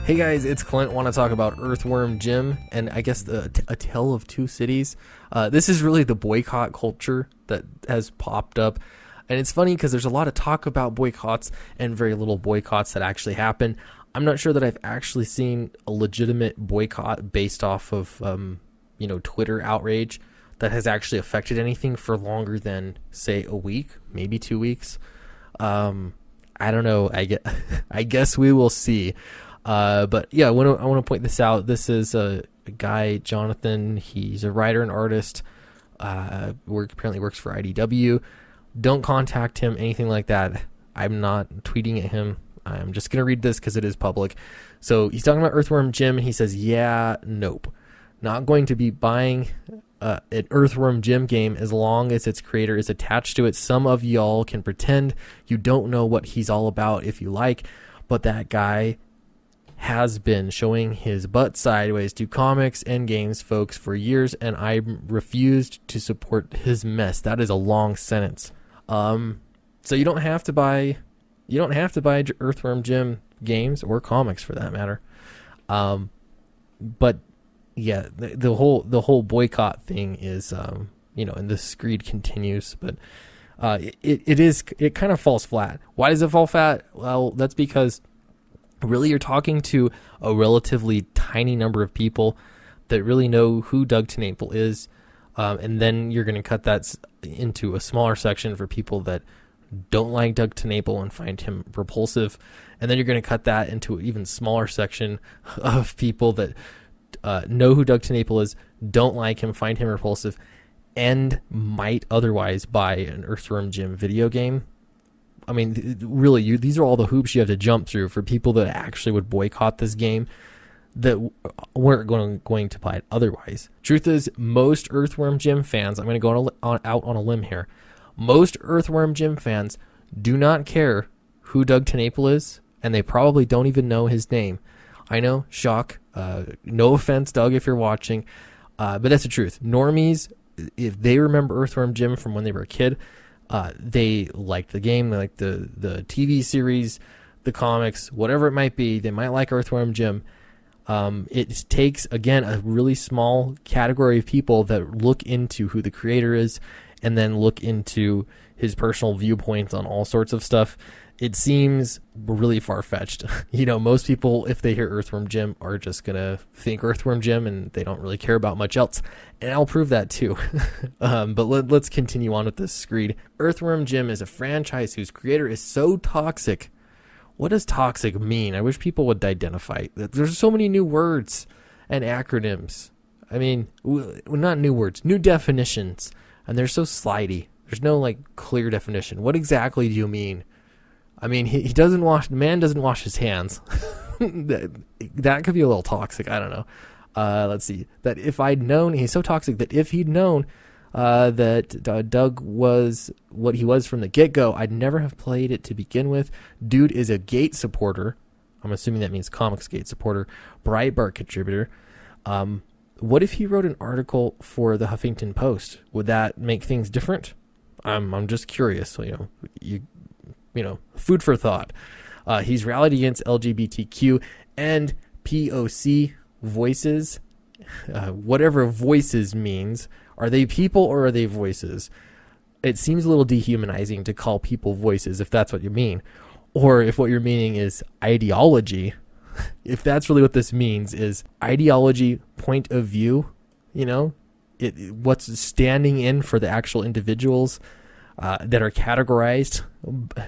Hey guys, it's Clint. Want to talk about Earthworm Jim and I guess a tale of two cities. This is really the boycott culture that has popped up, and it's funny because there's a lot of talk about boycotts and very little boycotts that actually happen. I'm not sure that I've actually seen a legitimate boycott based off of Twitter outrage that has actually affected anything for longer than, say, a week, maybe 2 weeks. I don't know. I guess we will see. But yeah, I want to point this out. This is a guy, Jonathan. He's a writer and artist. Apparently works for IDW. Don't contact him, anything like that. I'm not tweeting at him. I'm just going to read this because it is public. So he's talking about Earthworm Jim, and he says, yeah, nope. Not going to be buying an Earthworm Jim game as long as its creator is attached to it. Some of y'all can pretend you don't know what he's all about if you like, but that guy has been showing his butt sideways to comics and games folks for years, and I refused to support his mess. That is a long sentence. So you don't have to buy Earthworm Jim games or comics for that matter. But yeah, the whole boycott thing is and the screed continues, but it kind of falls flat. Why does it fall flat? Well, that's because really you're talking to a relatively tiny number of people that really know who Doug TenNapel is, and then you're going to cut that into a smaller section for people that don't like Doug TenNapel and find him repulsive, and then you're going to cut that into an even smaller section of people that know who Doug TenNapel is, don't like him, find him repulsive, and might otherwise buy an Earthworm Jim video game. I mean, really, these are all the hoops you have to jump through for people that actually would boycott this game that weren't going to buy it otherwise. Truth is, most Earthworm Jim fans, I'm going to go out on a limb here, most Earthworm Jim fans do not care who Doug TenNapel is, and they probably don't even know his name. I know, shock. No offense, Doug, if you're watching, but that's the truth. Normies, if they remember Earthworm Jim from when they were a kid, they liked the game, they liked the TV series, the comics, whatever it might be. They might like Earthworm Jim. It takes, again, a really small category of people that look into who the creator is and then look into his personal viewpoints on all sorts of stuff. It seems really far-fetched. Most people, if they hear Earthworm Jim, are just going to think Earthworm Jim, and they don't really care about much else. And I'll prove that too. But let's continue on with this screed. Earthworm Jim is a franchise whose creator is so toxic. What does toxic mean? I wish people would identify. There's so many new words and acronyms. I mean, not new words, new definitions. And they're so slidey. There's no clear definition. What exactly do you mean? I mean, the man doesn't wash his hands. that could be a little toxic. I don't know. Let's see. That if I'd known, he's so toxic that if he'd known that Doug was what he was from the get-go, I'd never have played it to begin with. Dude is a Gate supporter. I'm assuming that means Comics Gate supporter. Breitbart contributor. What if he wrote an article for the Huffington Post? Would that make things different? I'm just curious. So, food for thought. He's rallied against LGBTQ and POC voices. Whatever voices means. Are they people or are they voices? It seems a little dehumanizing to call people voices if that's what you mean. Or if what you're meaning is ideology. If that's really what this means, is ideology, point of view, what's standing in for the actual individuals that are categorized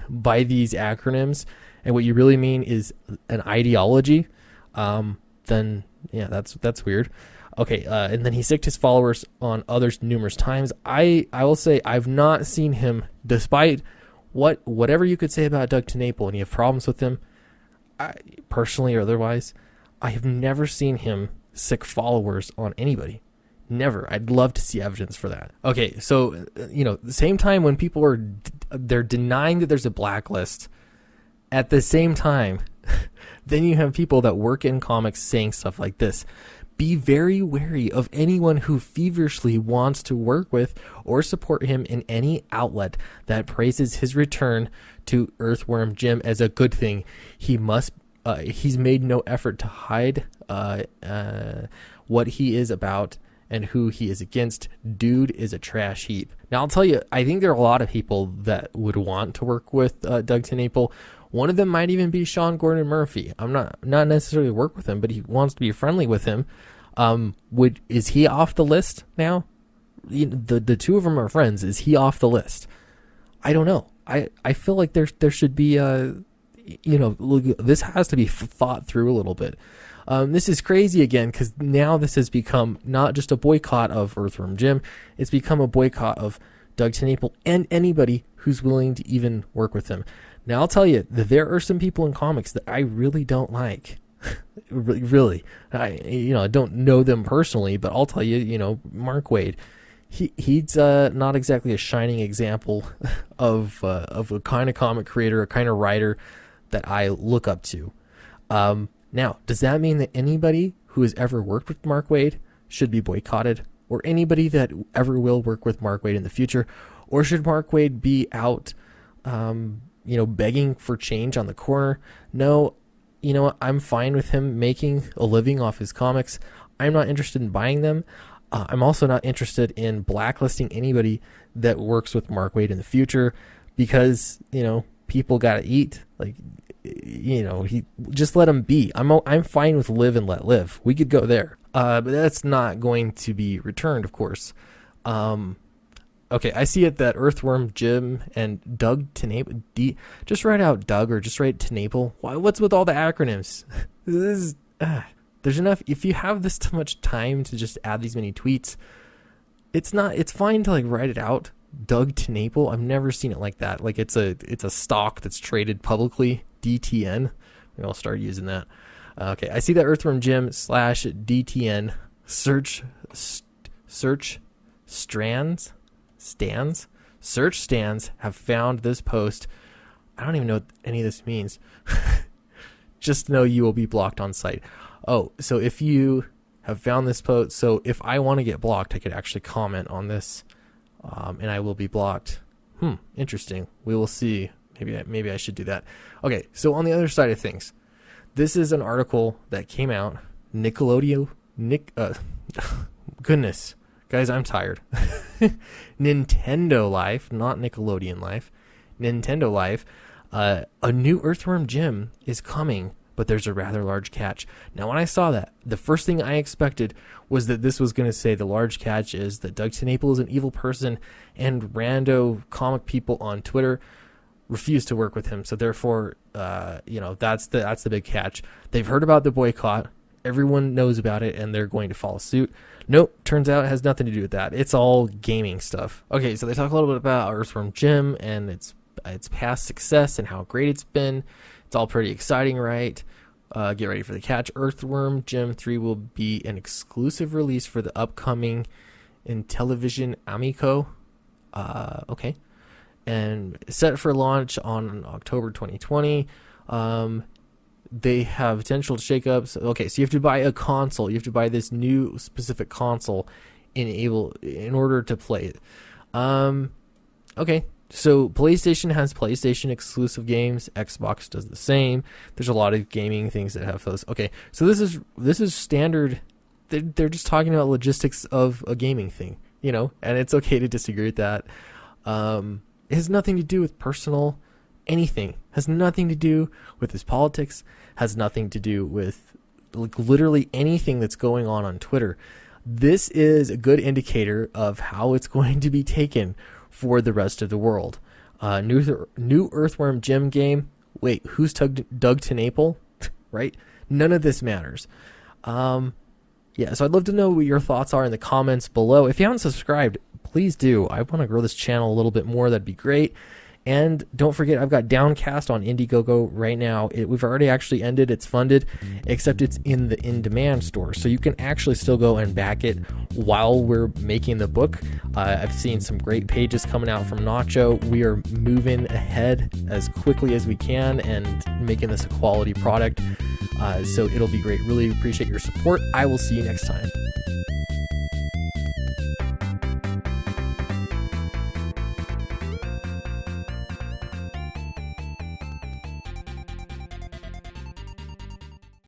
by these acronyms, and what you really mean is an ideology, then yeah, that's weird. Okay, and then he sicked his followers on others numerous times. I will say I've not seen him, despite whatever you could say about Doug TenNapel, and you have problems with him, personally or otherwise, I have never seen him sick followers on anybody. Never. I'd love to see evidence for that. Okay, so, the same time when people they're denying that there's a blacklist, at the same time, then you have people that work in comics saying stuff like this. Be very wary of anyone who feverishly wants to work with or support him in any outlet that praises his return to Earthworm Jim as a good thing. He must he's made no effort to hide what he is about and who he is against. Dude is a trash heap. Now, I'll tell you, I think there are a lot of people that would want to work with Doug TenNapel. One of them might even be Sean Gordon Murphy. I'm not necessarily work with him, but he wants to be friendly with him. Is he off the list now? The two of them are friends. Is he off the list? I don't know. I feel like there should be this has to be thought through a little bit. This is crazy again, because now this has become not just a boycott of Earthworm Jim, it's become a boycott of Doug TenNapel and anybody who's willing to even work with him. Now, I'll tell you that there are some people in comics that I really don't like. Really. I don't know them personally, but I'll tell you, Mark Waid, he's not exactly a shining example of a kind of comic creator, a kind of writer that I look up to. Now, does that mean that anybody who has ever worked with Mark Waid should be boycotted, or anybody that ever will work with Mark Waid in the future? Or should Mark Waid be out, begging for change on the corner? No, I'm fine with him making a living off his comics. I'm not interested in buying them. I'm also not interested in blacklisting anybody that works with Mark Waid in the future, because, people got to eat. He just let him be. I'm fine with live and let live. We could go there. But that's not going to be returned, of course. Okay, I see it that Earthworm Jim and Doug TenNapel, just write out Doug or just write TenNapel. What's with all the acronyms? There's enough. If you have this too much time to just add these many tweets, it's fine to write it out. Doug TenNapel. I've never seen it like that. It's a stock that's traded publicly. DTN. Maybe I'll start using that. Okay, I see that Earthworm Jim / DTN search stands have found this post. I don't even know what any of this means. Just know you will be blocked on site. Oh, so if you have found this post, so if I want to get blocked, I could actually comment on this, and I will be blocked. Interesting. We will see. Maybe I should do that. Okay, so on the other side of things, this is an article that came out. Goodness, guys, I'm tired. Nintendo Life, not Nickelodeon Life. Nintendo Life. A new Earthworm Jim is coming, but there's a rather large catch. Now, when I saw that, the first thing I expected was that this was going to say the large catch is that Doug TenNapel is an evil person, and rando comic people on Twitter refuse to work with him. So therefore, that's the big catch. They've heard about the boycott. Everyone knows about it, and they're going to follow suit. Nope, turns out it has nothing to do with that. It's all gaming stuff. Okay, so they talk a little bit about Earthworm Jim and its past success and how great it's been. It's all pretty exciting, right? Get ready for the catch. Earthworm Jim 3 will be an exclusive release for the upcoming Intellivision Amico. Okay. And set for launch on October 2020. They have potential shakeups. Okay, so you have to buy a console. You have to buy this new specific console in order to play it. Okay, so PlayStation has PlayStation exclusive games. Xbox does the same. There's a lot of gaming things that have those. Okay, so this is standard. They're just talking about logistics of a gaming thing, and it's okay to disagree with that. It has nothing to do with personal anything. Has nothing to do with his politics. Has nothing to do with literally anything that's going on Twitter. This is a good indicator of how it's going to be taken for the rest of the world. New Earthworm Jim game. Wait, who's Doug TenNapel? Right? None of this matters. So I'd love to know what your thoughts are in the comments below. If you haven't subscribed, please do. I want to grow this channel a little bit more. That'd be great. And don't forget, I've got Downcast on Indiegogo right now. We've already actually ended. It's funded, except it's in the in-demand store. So you can actually still go and back it while we're making the book. I've seen some great pages coming out from Nacho. We are moving ahead as quickly as we can and making this a quality product. So it'll be great. Really appreciate your support. I will see you next time.